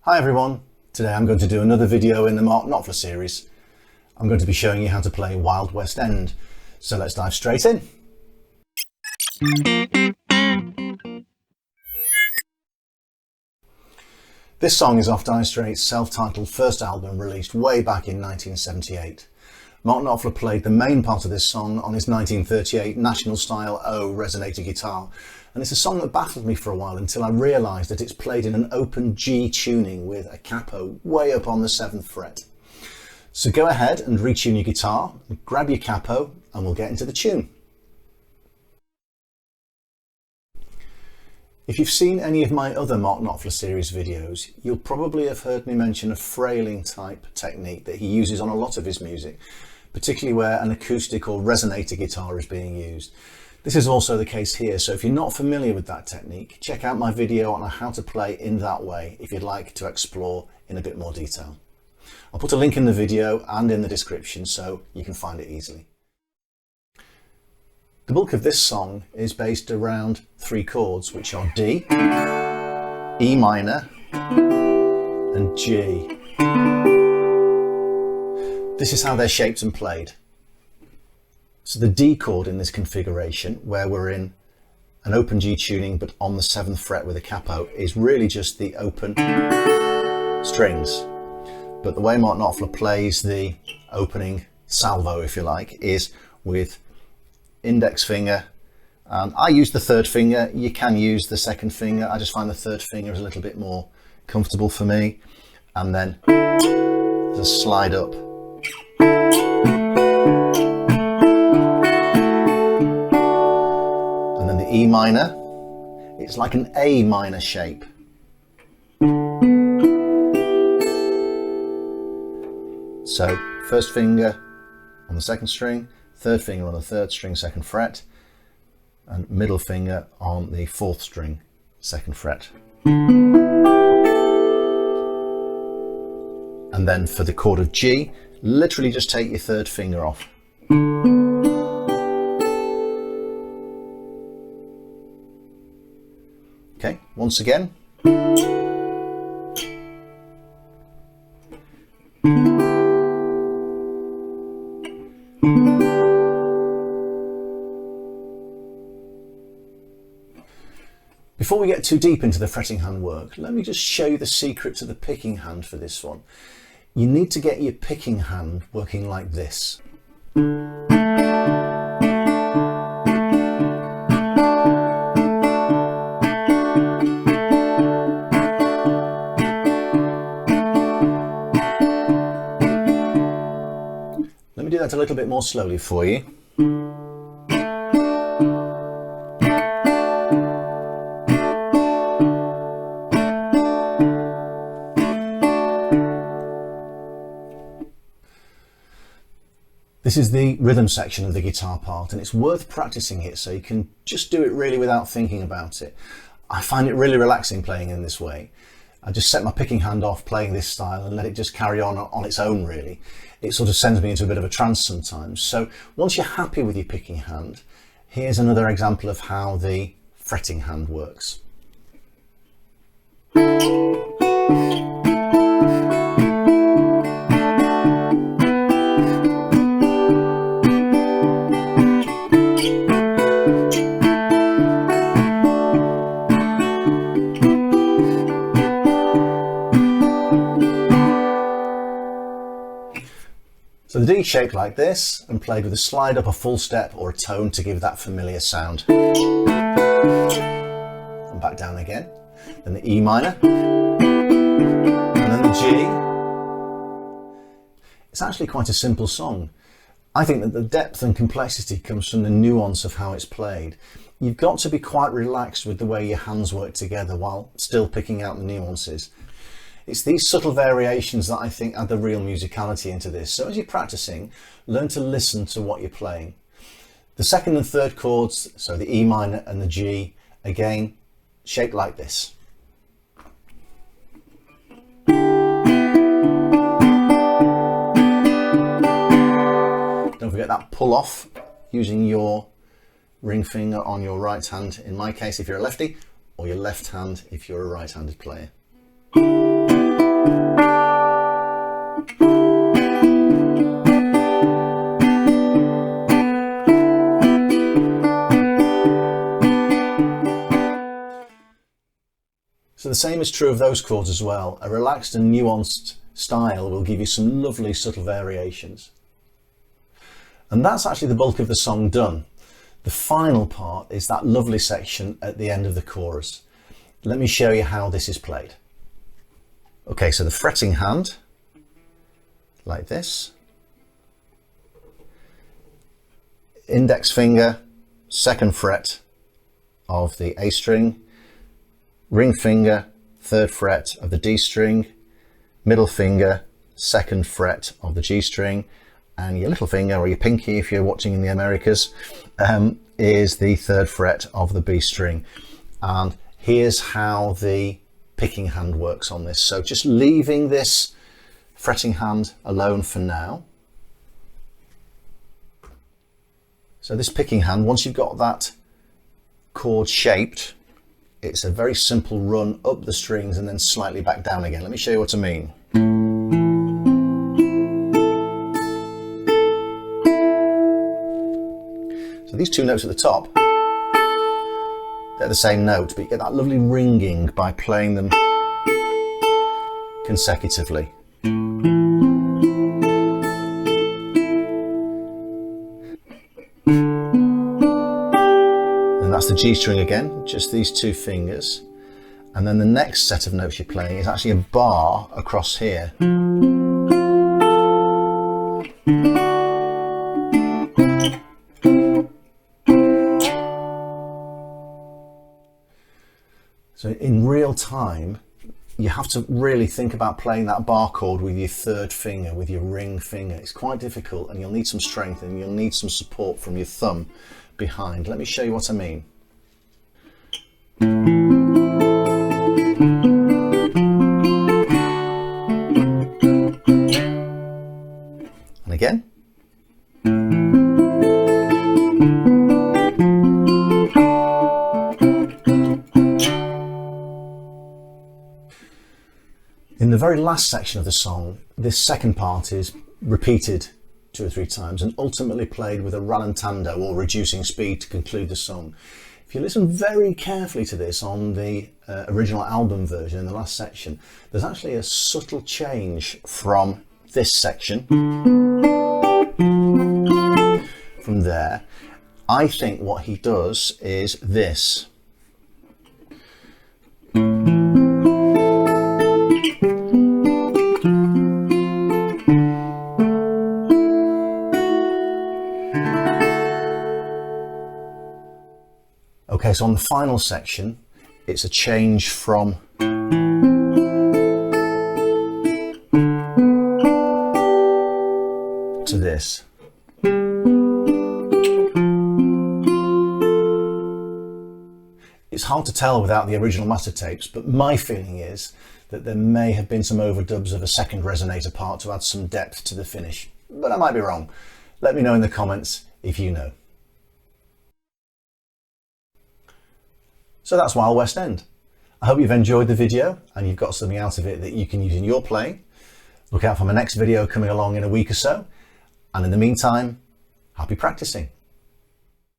Hi everyone, today I'm going to do another video in the Mark Knopfler series. I'm going to be showing you how to play Wild West End, so let's dive straight in. This song is off Dire Straits' self-titled first album released way back in 1978. Mark Knopfler played the main part of this song on his 1938 National Style O resonator guitar, and it's a song that baffled me for a while until I realised that it's played in an open G tuning with a capo way up on the 7th fret. So go ahead and retune your guitar, grab your capo, and we'll get into the tune. If you've seen any of my other Mark Knopfler series videos, you'll probably have heard me mention a frailing type technique that he uses on a lot of his music, particularly where an acoustic or resonator guitar is being used. This is also the case here, so if you're not familiar with that technique, check out my video on how to play in that way if you'd like to explore in a bit more detail. I'll put a link in the video and in the description so you can find it easily. The bulk of this song is based around three chords, which are D, E minor and G. This is how they're shaped and played. So the D chord in this configuration, where we're in an open G tuning but on the 7th fret with a capo, is really just the open strings. But the way Mark Knopfler plays the opening salvo, if you like, is with index finger, and I use the third finger. You can use the second finger. I just find the third finger is a little bit more comfortable for me. And then there's a slide up. And then the E minor, it's like an A minor shape. So first finger on the second string, third finger on the third string, 2nd fret, and middle finger on the 4th string, 2nd fret. And then for the chord of G, literally just take your 3rd finger off. Okay, once again. Before we get too deep into the fretting hand work, let me just show you the secret to the picking hand for this one. You need to get your picking hand working like this. Let me do that a little bit more slowly for you. This is the rhythm section of the guitar part, and it's worth practicing it so you can just do it really without thinking about it. I find it really relaxing playing in this way. I just set my picking hand off playing this style and let it just carry on its own really. It sort of sends me into a bit of a trance sometimes. So once you're happy with your picking hand, here's another example of how the fretting hand works. So the D shaped like this and played with a slide up, a full step or a tone to give that familiar sound. And back down again. Then the E minor. And then the G. It's actually quite a simple song. I think that the depth and complexity comes from the nuance of how it's played. You've got to be quite relaxed with the way your hands work together while still picking out the nuances. It's these subtle variations that I think add the real musicality into this. So as you're practicing, learn to listen to what you're playing. The 2nd and 3rd chords, so the E minor and the G, again, shaped like this. Don't forget that pull off using your ring finger on your right hand, in my case if you're a lefty, or your left hand if you're a right-handed player. So the same is true of those chords as well. A relaxed and nuanced style will give you some lovely subtle variations. And that's actually the bulk of the song done. The final part is that lovely section at the end of the chorus. Let me show you how this is played. Okay, so the fretting hand, like this. Index finger, second fret of the A string, ring finger, third fret of the D string, middle finger, second fret of the G string, and your little finger, or your pinky if you're watching in the Americas, is the third fret of the B string. And here's how the picking hand works on this. So just leaving this fretting hand alone for now. So this picking hand, once you've got that chord shaped, it's a very simple run up the strings and then slightly back down again. Let me show you what I mean. So these two notes at the top, they're the same note, but you get that lovely ringing by playing them consecutively. That's the G string again, just these two fingers. And then the next set of notes you're playing is actually a bar across here. So in real time, you have to really think about playing that bar chord with your third finger, with your ring finger. It's quite difficult and you'll need some strength and you'll need some support from your thumb behind. Let me show you what I mean. And again. In the very last section of the song, this second part is repeated 2 or 3 times and ultimately played with a rallentando or reducing speed to conclude the song. If you listen very carefully to this on the original album version in the last section, there's actually a subtle change from this section, from there. I think what he does is this. Okay, so on the final section, it's a change from to this. It's hard to tell without the original master tapes, but my feeling is that there may have been some overdubs of a second resonator part to add some depth to the finish, but I might be wrong. Let me know in the comments if you know. So that's Wild West End. I hope you've enjoyed the video and you've got something out of it that you can use in your playing. Look out for my next video coming along in a week or so. And in the meantime, happy practicing.